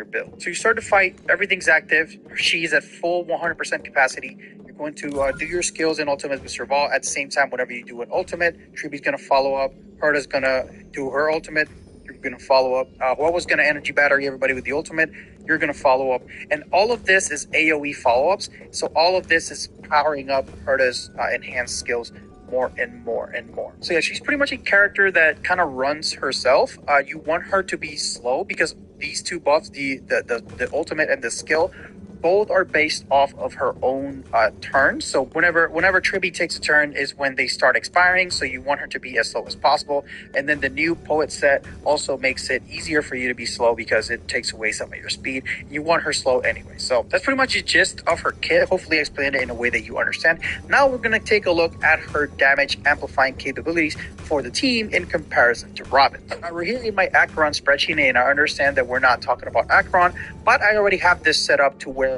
build. So you start to fight, everything's active, she's at full 100% capacity. You're going to do your skills and ultimates with Serval at the same time. Whenever you do an ultimate, Triby's going to follow up, Herta's going to do her ultimate, you're going to follow up. Huawa's going to energy battery everybody with the ultimate, you're going to follow up. And all of this is AoE follow-ups, so all of this is powering up Herta's enhanced skills more and more and more. So yeah, she's pretty much a character that kind of runs herself. You want her to be slow because these two buffs, the ultimate and the skill, both are based off of her own turn. So whenever Triby takes a turn is when they start expiring. So you want her to be as slow as possible. And then the new poet set also makes it easier for you to be slow because it takes away some of your speed. You want her slow anyway. So that's pretty much the gist of her kit. Hopefully I explained it in a way that you understand. Now we're going to take a look at her damage amplifying capabilities for the team in comparison to Robin. We're here in my Acheron spreadsheet, and I understand that we're not talking about Acheron, but I already have this set up to where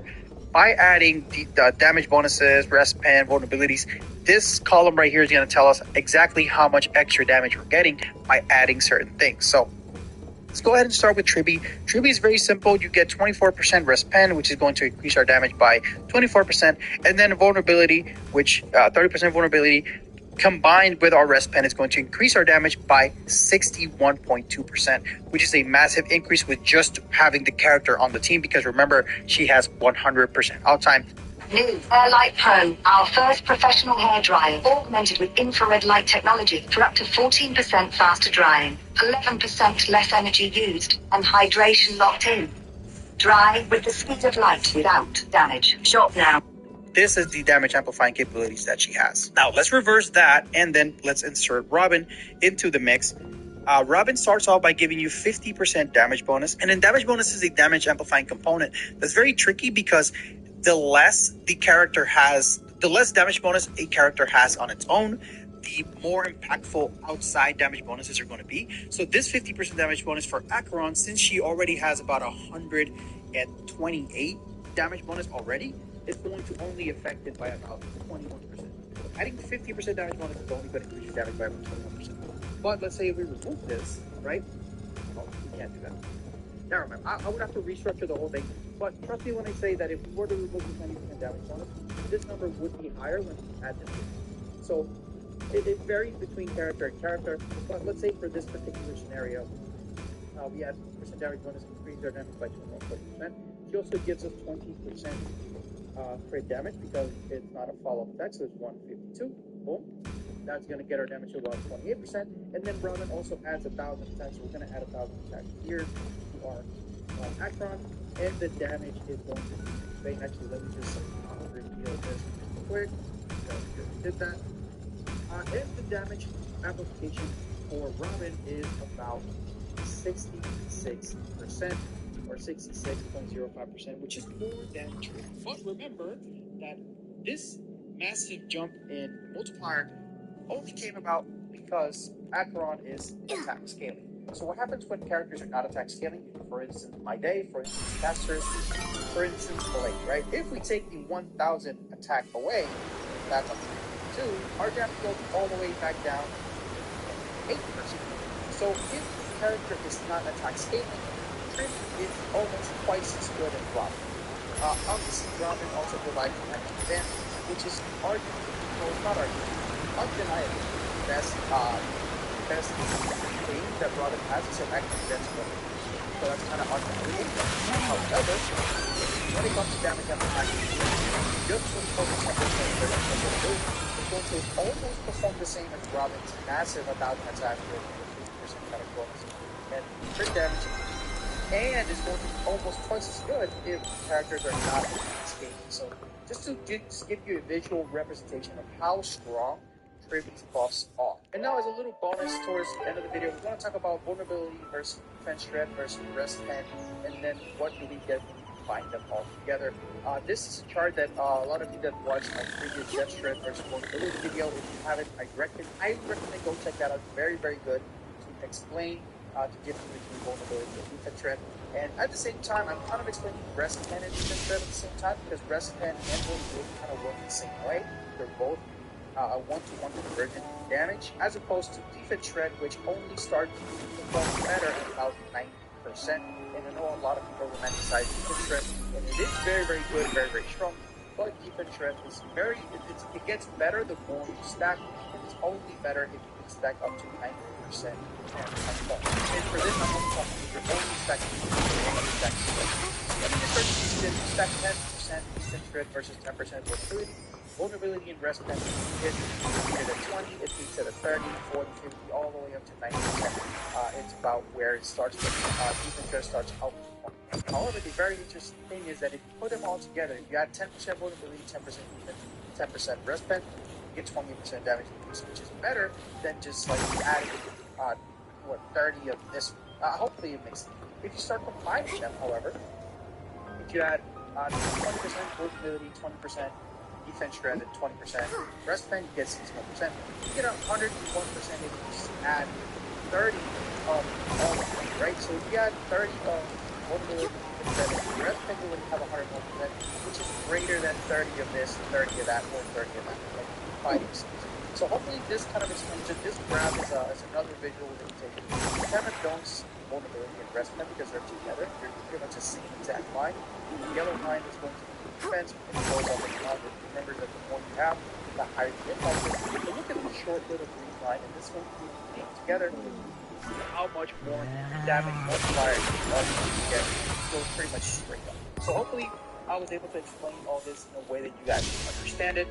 by adding the damage bonuses, rest pen, vulnerabilities, this column right here is going to tell us exactly how much extra damage we're getting by adding certain things. So let's go ahead and start with Triby. Triby is very simple. You get 24% rest pen, which is going to increase our damage by 24%, and then vulnerability, which 30% vulnerability, combined with our rest pen is going to increase our damage by 61.2%, which is a massive increase with just having the character on the team, because remember, she has 100% out time. New Airlight Pro, our first professional hair dryer, augmented with infrared light technology for up to 14% faster drying, 11% less energy used, and hydration locked in. Dry with the speed of light without damage. Shop now. This is the damage amplifying capabilities that she has. Now let's reverse that and then let's insert Robin into the mix. Robin starts off by giving you 50% damage bonus, and then damage bonus is a damage amplifying component that's very tricky because the less damage bonus a character has on its own, the more impactful outside damage bonuses are going to be. So this 50% damage bonus for Acheron, since she already has about 128 damage bonus already, is going to only affect it by about 21%. Adding 50% damage bonus is only going to increase your damage by about 21%. But let's say if we remove this, right? Oh, we can't do that. Never mind. I would have to restructure the whole thing. But trust me when I say that if we were to remove the 20% damage bonus, this number would be higher when we add this. So it varies between character and character. But let's say for this particular scenario, we add 50% damage bonus, increase our damage by 21%. She also gives us 20% crit damage because it's not a follow-up attack, so it's 152. Boom. That's going to get our damage to about 28%. And then Robin also adds 1,000 attacks, so we're going to add 1,000 attacks here to our Acheron, and the damage is going to be, actually, let me just reveal this real quick. We did that. And the damage application for Robin is about 66%. Or 66.05%, which is more than true. But remember that this massive jump in multiplier only came about because Acheron is attack scaling. So what happens when characters are not attack scaling? For instance, My Day, for instance, Casters, for instance, Blade, right? If we take the 1,000 attack away, that's up to 2, our damage goes all the way back down to 8%. So if the character is not attack scaling, is almost twice as good as Robin. Obviously, Robin also provides an extra advantage, which is arguably, well, it's not arguably, undeniably the best thing that Robin has is an extra defense weapon. So that's kind of undeniable. However, when it comes to damage amplifying, just when you focus on this one, it's going to almost perform the same as Robin's massive 1,000 attack with 50% kind of bonus. And crit damage, and it's going to be almost twice as good if characters are not escaping. So just to give you a visual representation of how strong Triby's buffs are. And now as a little bonus towards the end of the video, we're going to talk about vulnerability versus defense shred versus rest pen, and then what do we get when we combine them all together. This is a chart that a lot of you that watched my previous death shred versus vulnerability video, if you haven't, I highly recommend go check that out. Very, very good to explain the difference between vulnerability and defense threat. And at the same time, I'm kind of explaining rest pen and defense threat at the same time, because rest pen and vulnerability kind of work the same way. They're both a one-to-one conversion damage, as opposed to defense threat, which only starts to perform better at about 90%. And I know a lot of people romanticize defense strength, and it is very, very good, very, very strong. But defense strength is it gets better the more you stack, and it's only better if you can stack up to 90% and for this, I'm only talking if you're only stacking let me just start to see that you stack 10% defense strength versus 10% vulnerability. Vulnerability in rest pen is either at 20, it peaks at a 30, 40, 50, all the way up to 90%. It's about where it starts to, defense strength starts out. However, the very interesting thing is that if you put them all together, if you add 10% vulnerability, 10% defense, 10% rest pen, you get 28% damage increase, which is better than just like adding 30 of this. Hopefully it makes sense. If you start combining them, however, if you add 20% vulnerability, 20% defense strength, and 20% rest pen, you get 61%. You get 101% if you just add 30 of all of them, right? So if you add 30 of vulnerability, defense strength, rest pen, you would have 101%, which is greater than 30 of this, 30 of that, or 30 of that, like fighting skills. So hopefully this kind of explains it. This graph is another visual that you take. You kind of don't see vulnerability and rest pen because they're together. They're pretty much the same exact line. The yellow line is going to be defense, and it goes up and down. Remember that the more you have, the higher the impact is. But look at the short little green line, and this one being together, how much more damage multiplier you get. It goes pretty much straight up. So hopefully I was able to explain all this in a way that you guys can understand it,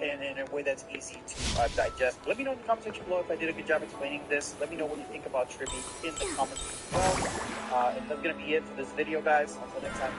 and in a way that's easy to digest. Let me know in the comment section below if I did a good job explaining this. Let me know what you think about Tribby in the comments as well. And that's going to be it for this video, guys. Until next time.